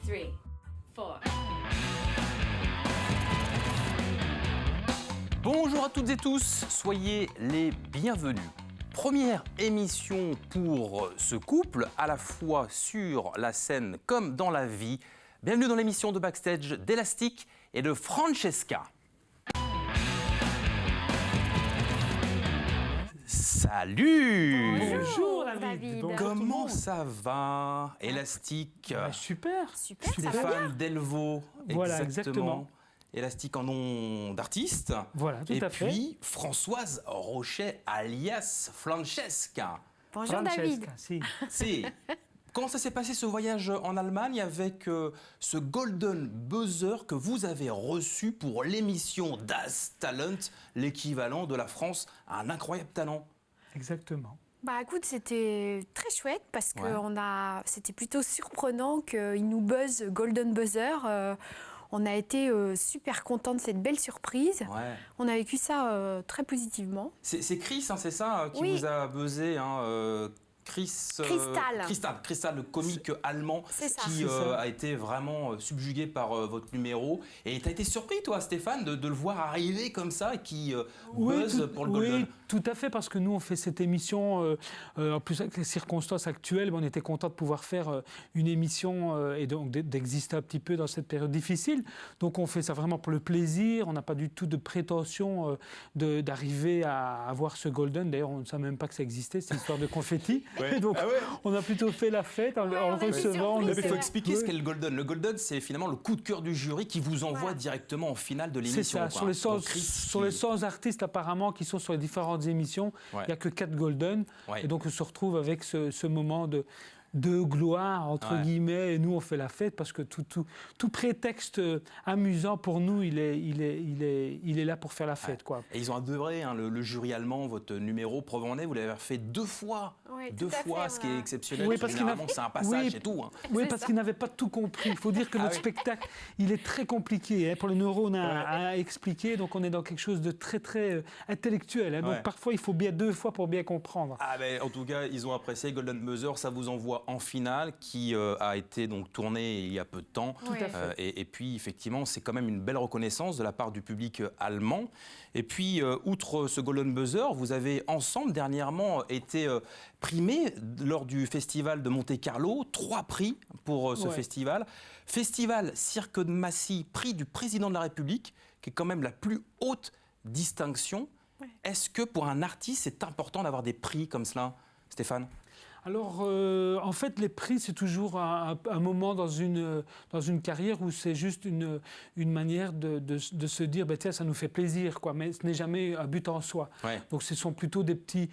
3, 4. Bonjour à toutes et tous, soyez les bienvenus. Première émission pour ce couple, à la fois sur la scène comme dans la vie. Bienvenue dans l'émission de Backstage d'Elastic et de Francesca. Salut! Bonjour David. Comment ça va, Elastic? Super. Super, ça va bien. Stéphane Delvaux, Voilà, exactement. Elastic en nom d'artiste. Voilà, tout à fait. Et puis Françoise Rochet, alias Francesca. Bonjour David. Si. Comment ça s'est passé ce voyage en Allemagne avec ce Golden Buzzer que vous avez reçu pour l'émission Das Talent, l'équivalent de la France à un incroyable talent? Exactement. Bah écoute, c'était très chouette parce que Ouais. c'était plutôt surprenant qu'il nous buzz Golden Buzzer. On a été super contents de cette belle surprise. Ouais. On a vécu ça très positivement. C'est Chris, hein, c'est ça, qui Oui. vous a buzzé, hein, Crystal, le comique allemand C'est ça. qui C'est ça. a été vraiment subjugué par votre numéro. Et tu as été surpris, toi, Stéphane, de le voir arriver comme ça et qui buzz pour le Golden. Oui, tout à fait, parce que nous, on fait cette émission, en plus avec les circonstances actuelles, on était content de pouvoir faire une émission et donc d'exister un petit peu dans cette période difficile. Donc on fait ça vraiment pour le plaisir, on n'a pas du tout de prétention d'arriver à avoir ce Golden. D'ailleurs, on ne savait même pas que ça existait, cette histoire de confetti. Ouais. Donc Ah ouais. on a plutôt fait la fête en le on a été recevant. surpris, Mais c'est il faut vrai. expliquer ce qu'est le Golden. Le Golden, c'est finalement le coup de cœur du jury qui vous envoie Voilà. directement en finale de C'est l'émission. ça, quoi. sur les 100, Donc, Chris sur les 100 artistes apparemment qui sont sur les différentes émissions, Ouais. il n'y a que 4 Golden. Ouais. Et donc on se retrouve avec ce moment de gloire, entre Ouais. guillemets, et nous on fait la fête parce que tout prétexte amusant pour nous, il est là pour faire la fête. Quoi. Et ils ont adoré, hein, le jury allemand, votre numéro. Preuve en est, vous l'avez fait 2 fois. Ouais, Deux tout à fois, fait, ce qui on est a- exceptionnel. Oui, parce qu'il Généralement, n'a- c'est un passage Oui. et tout. Hein. Oui, C'est parce ça. qu'ils n'avaient pas tout compris. Il faut dire que notre Ah oui. spectacle, il est très compliqué. Hein. Pour les neurones à expliquer, donc on est dans quelque chose de très, très intellectuel. Hein. Donc Ouais. parfois, il faut bien 2 fois pour bien comprendre. Ah ben, en tout cas, ils ont apprécié Golden Buzzer. Ça vous envoie en finale, qui a été donc tournée il y a peu de temps. Tout à fait. Et puis, effectivement, c'est quand même une belle reconnaissance de la part du public allemand. Et puis, outre ce Golden Buzzer, vous avez ensemble dernièrement été primés lors du festival de Monte-Carlo. 3 prix pour ce Ouais. festival. Festival Cirque de Massy, prix du président de la République, qui est quand même la plus haute distinction. Ouais. Est-ce que pour un artiste, c'est important d'avoir des prix comme cela, Stéphane? Alors, en fait, les prix, c'est toujours un moment dans une carrière où c'est juste une manière de se dire, ben, tiens, ça nous fait plaisir, quoi. Mais ce n'est jamais un but en soi. Ouais. Donc, ce sont plutôt des petits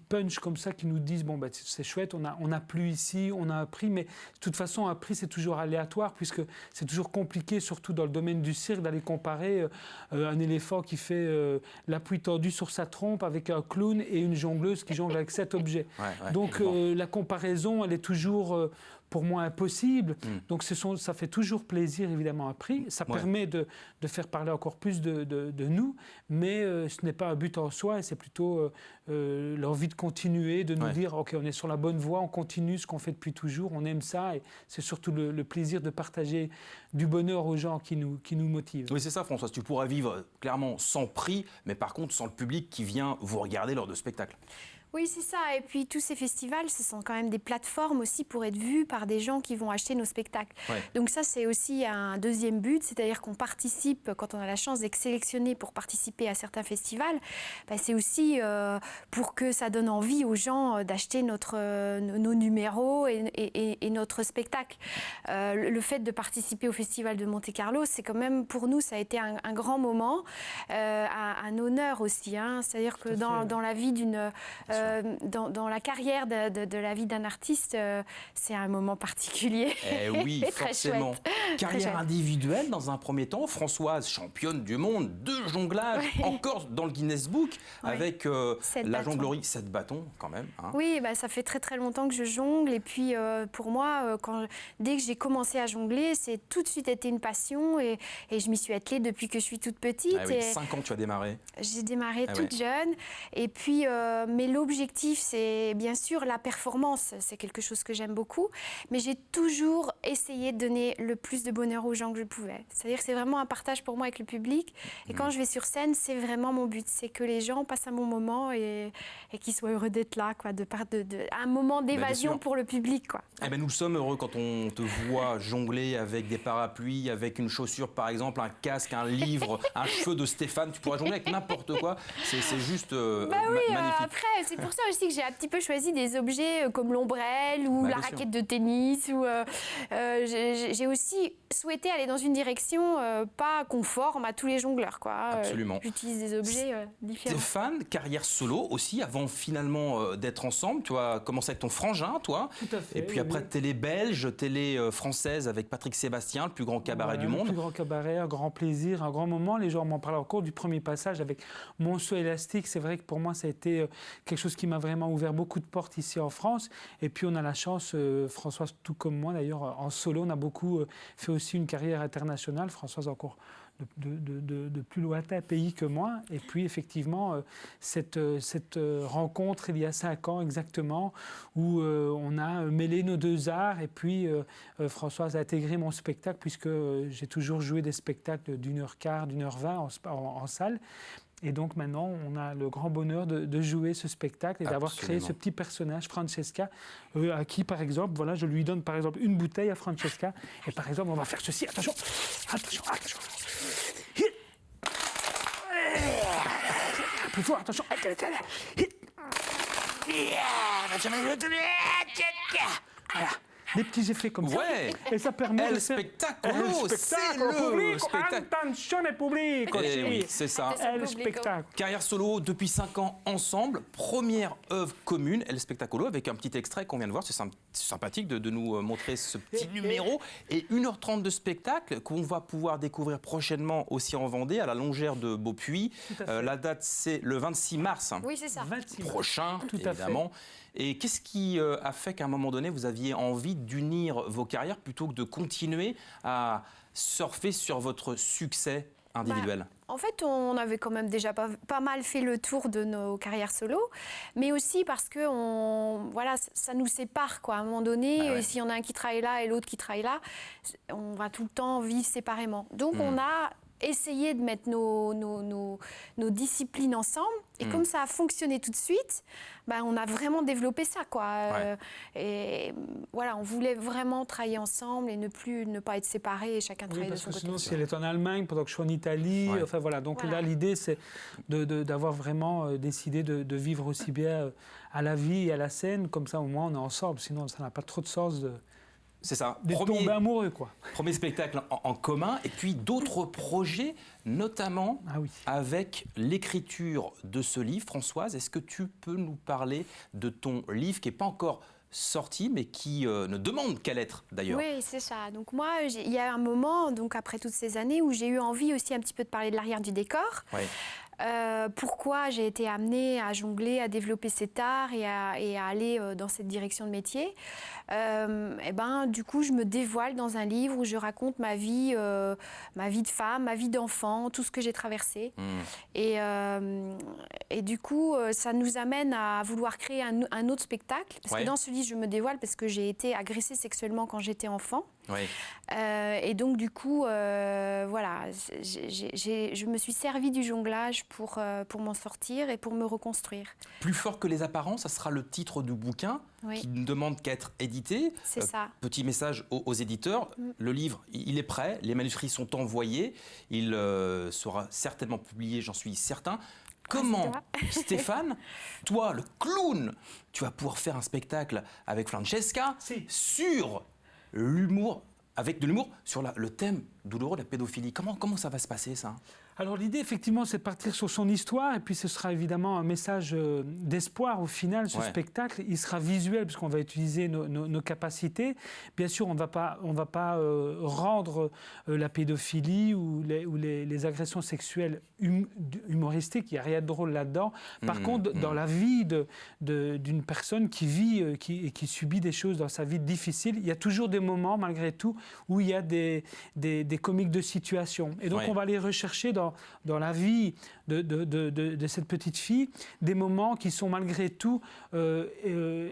punchs comme ça qui nous disent, bon, ben, c'est chouette, on a plu ici, on a un prix. Mais de toute façon, un prix, c'est toujours aléatoire, puisque c'est toujours compliqué, surtout dans le domaine du cirque, d'aller comparer un éléphant qui fait l'appui tendu sur sa trompe avec un clown et une jongleuse qui jongle avec 7 objets. Ouais, Donc la comparaison, elle est toujours pour moi impossible. Donc ça fait toujours plaisir, évidemment, un prix. Ça permet de faire parler encore plus de nous, mais ce n'est pas un but en soi, et c'est plutôt l'envie de continuer, de nous dire, OK, on est sur la bonne voie, on continue ce qu'on fait depuis toujours, on aime ça, et c'est surtout le plaisir de partager du bonheur aux gens qui nous motivent. Oui, c'est ça, Françoise. Tu pourras vivre clairement sans prix, mais par contre sans le public qui vient vous regarder lors de spectacles. Oui, c'est ça. Et puis tous ces festivals, ce sont quand même des plateformes aussi pour être vus par des gens qui vont acheter nos spectacles. Ouais. Donc ça, c'est aussi un deuxième but, c'est-à-dire qu'on participe, quand on a la chance d'être sélectionné pour participer à certains festivals, ben, c'est aussi pour que ça donne envie aux gens d'acheter nos numéros et notre spectacle. Le fait de participer au Festival de Monte-Carlo, c'est quand même, pour nous, ça a été un grand moment, un honneur aussi. Hein. C'est-à-dire que dans la vie dans la carrière de la vie d'un artiste, c'est un moment particulier. Eh oui, et très forcément. chouette. Carrière individuelle dans un premier temps. Françoise, championne du monde de jonglage, encore dans le Guinness Book, avec la jonglerie 7 bâtons quand même. Hein. Oui, ça fait très très longtemps que je jongle. Et puis pour moi, dès que j'ai commencé à jongler, c'est tout de suite été une passion. Et je m'y suis attelée depuis que je suis toute petite. Ah oui, 5 ans tu as démarré. J'ai démarré toute jeune. Et puis, mais l'objectif, c'est bien sûr la performance. C'est quelque chose que j'aime beaucoup. Mais j'ai toujours essayé de donner le plus de bonheur aux gens que je pouvais. C'est-à-dire que c'est vraiment un partage pour moi avec le public. Et quand je vais sur scène, c'est vraiment mon but. C'est que les gens passent un bon moment et qu'ils soient heureux d'être là, quoi, un moment d'évasion pour le public, quoi. Eh ben, nous sommes heureux quand on te voit jongler avec des parapluies, avec une chaussure par exemple, un casque, un livre, un cheveu de Stéphane. Tu pourras jongler avec n'importe quoi. C'est juste magnifique. Après, c'est pour ça aussi que j'ai un petit peu choisi des objets comme l'ombrelle ou la raquette de tennis. Ou j'ai aussi souhaité aller dans une direction pas conforme à tous les jongleurs, quoi. Absolument. J'utilise des objets différents. Stéphane, carrière solo aussi, avant finalement d'être ensemble. Tu as commencé avec ton frangin, toi. Tout à fait. Et puis après, télé belge, télé française avec Patrick Sébastien, le plus grand cabaret du monde. Le plus grand cabaret, un grand plaisir, un grand moment. Les gens m'en parlent encore du premier passage avec Monceau élastique. C'est vrai que pour moi, ça a été quelque chose qui m'a vraiment ouvert beaucoup de portes ici en France. Et puis on a la chance, Françoise, tout comme moi d'ailleurs, en solo, on a beaucoup fait aussi une carrière internationale. Françoise encore de plus lointains pays que moi. Et puis, effectivement, cette rencontre, il y a 5 ans exactement, où on a mêlé nos deux arts. Et puis, Françoise a intégré mon spectacle, puisque j'ai toujours joué des spectacles d'1h15, d'1h20 en salle. Et donc maintenant, on a le grand bonheur de jouer ce spectacle et d'avoir créé ce petit personnage, Francesca, à qui, par exemple, voilà, je lui donne par exemple une bouteille à Francesca. Et par exemple, on va faire ceci. Attention, attention, attention. Plus fort, attention. Voilà. Des petits effets comme ça. Et ça permet de faire... Spectacolo, c'est le spectacle. Attention les publics aussi. Oui, c'est ça. Le spectacle. Carrière solo depuis 5 ans ensemble. Première œuvre commune, El Spectacolo, avec un petit extrait qu'on vient de voir. C'est sympathique de nous montrer ce petit numéro. Et 1h30 de spectacle qu'on va pouvoir découvrir prochainement aussi en Vendée, à la Longère de Beaupuy. La date, c'est le 26 mars. Oui, c'est ça. Prochain, évidemment. Et qu'est-ce qui a fait qu'à un moment donné, vous aviez envie d'unir vos carrières plutôt que de continuer à surfer sur votre succès individuel? En fait, on avait quand même déjà pas mal fait le tour de nos carrières solo, mais aussi parce que ça nous sépare, quoi. À un moment donné, s'il y en a un qui travaille là et l'autre qui travaille là, on va tout le temps vivre séparément. Donc on a essayé de mettre nos disciplines ensemble. Et comme ça a fonctionné tout de suite, on a vraiment développé ça, quoi. Et voilà, on voulait vraiment travailler ensemble et ne pas être séparés et chacun travailler de son côté. Sinon, si elle est en Allemagne pendant que je suis en Italie, enfin voilà. Donc là, l'idée, c'est d'avoir vraiment décidé de vivre aussi bien à la vie et à la scène. Comme ça, au moins, on est ensemble. Sinon, ça n'a pas trop de sens de... C'est ça. De tomber amoureux, quoi. Premier spectacle en commun, et puis d'autres projets, notamment avec l'écriture de ce livre. Françoise, est-ce que tu peux nous parler de ton livre qui n'est pas encore sorti, mais qui ne demande qu'à l'être, d'ailleurs? Oui, c'est ça. Donc moi, il y a un moment, donc après toutes ces années, où j'ai eu envie aussi un petit peu de parler de l'arrière du décor. Pourquoi j'ai été amenée à jongler, à développer cet art et à aller dans cette direction de métier. Du coup, je me dévoile dans un livre où je raconte ma vie de femme, ma vie d'enfant, tout ce que j'ai traversé. Et du coup, ça nous amène à vouloir créer un autre spectacle. Parce que dans ce livre, je me dévoile parce que j'ai été agressée sexuellement quand j'étais enfant. Et donc, du coup, je me suis servie du jonglage pour m'en sortir et pour me reconstruire. Plus fort que les apparences, ça sera le titre du bouquin qui ne demande qu'à être édité. C'est ça. Petit message aux éditeurs, le livre, il est prêt, les manuscrits sont envoyés, il sera certainement publié, j'en suis certain. Comment, Stéphane, toi, le clown, tu vas pouvoir faire un spectacle avec Francesca sur l'humour, avec de l'humour sur le thème douloureux de la pédophilie? Comment ça va se passer, ça? Alors l'idée, effectivement, c'est de partir sur son histoire et puis ce sera évidemment un message d'espoir au final. Ce spectacle, il sera visuel puisqu'on va utiliser nos capacités. Bien sûr, on ne va pas rendre la pédophilie ou les agressions sexuelles humoristiques. Il n'y a rien de drôle là-dedans. Par contre, dans la vie d'une personne qui vit et qui subit des choses dans sa vie difficiles, il y a toujours des moments, malgré tout, où il y a des comiques de situation. Et donc, on va les rechercher dans la vie de cette petite fille, des moments qui sont malgré tout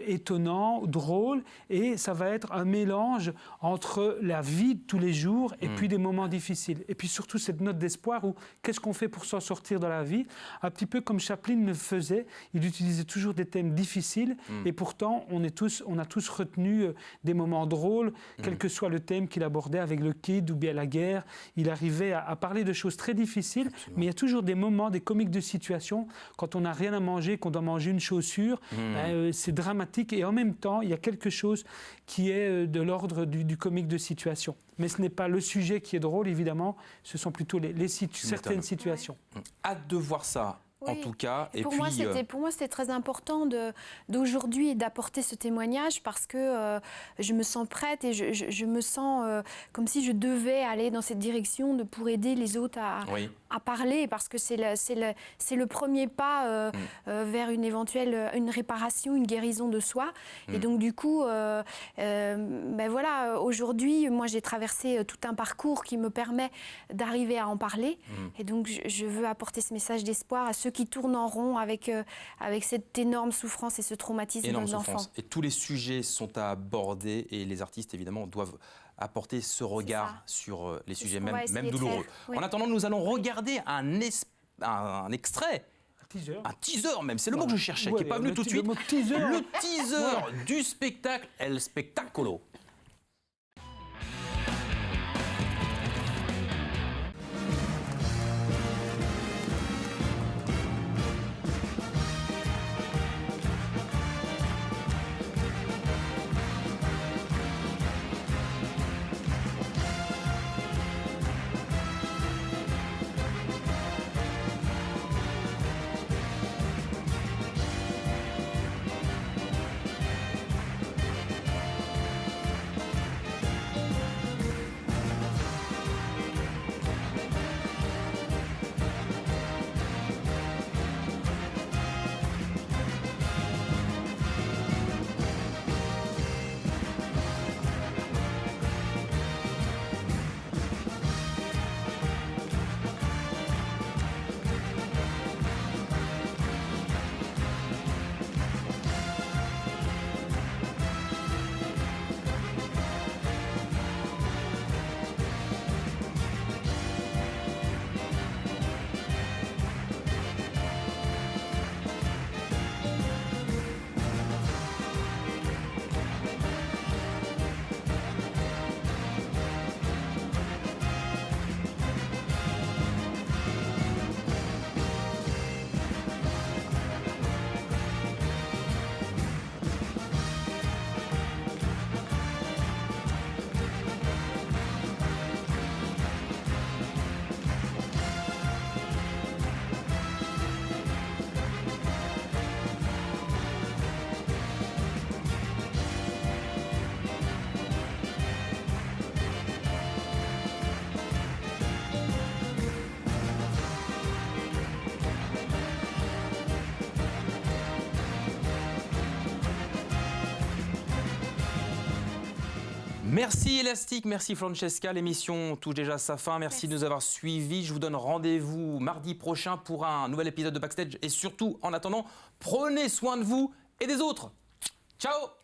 étonnants, drôles, et ça va être un mélange entre la vie de tous les jours et puis des moments difficiles. Et puis surtout cette note d'espoir où qu'est-ce qu'on fait pour s'en sortir dans la vie, un petit peu comme Chaplin le faisait, il utilisait toujours des thèmes difficiles et pourtant on a tous retenu des moments drôles, quel que soit le thème qu'il abordait avec le kid ou bien la guerre, il arrivait à parler de choses très difficiles. Absolument. Mais il y a toujours des moments, des comiques de situation, quand on n'a rien à manger, qu'on doit manger une chaussure, c'est dramatique et en même temps, il y a quelque chose qui est de l'ordre du comique de situation. Mais ce n'est pas le sujet qui est drôle, évidemment, ce sont plutôt certaines situations. Hâte de voir ça. Oui. En tout cas, pour moi, c'était très important d'aujourd'hui d'apporter ce témoignage parce que je me sens prête et je me sens comme si je devais aller dans cette direction pour aider les autres à parler parce que c'est le premier pas vers une réparation, une guérison de soi. Et donc du coup, voilà, aujourd'hui, moi j'ai traversé tout un parcours qui me permet d'arriver à en parler. Et donc je veux apporter ce message d'espoir à ceux qui tournent en rond avec cette énorme souffrance et ce traumatisme de l'enfant. Et tous les sujets sont à aborder et les artistes, évidemment, doivent apporter ce regard sur les sujets, même douloureux. Oui. En attendant, nous allons regarder un extrait. Un teaser même, c'est le mot que je cherchais, qui n'est pas venu tout de suite. Le teaser du spectacle El Spectáculo. Merci Elastique, merci Francesca. L'émission touche déjà à sa fin. Merci de nous avoir suivis. Je vous donne rendez-vous mardi prochain pour un nouvel épisode de Backstage. Et surtout, en attendant, prenez soin de vous et des autres. Ciao!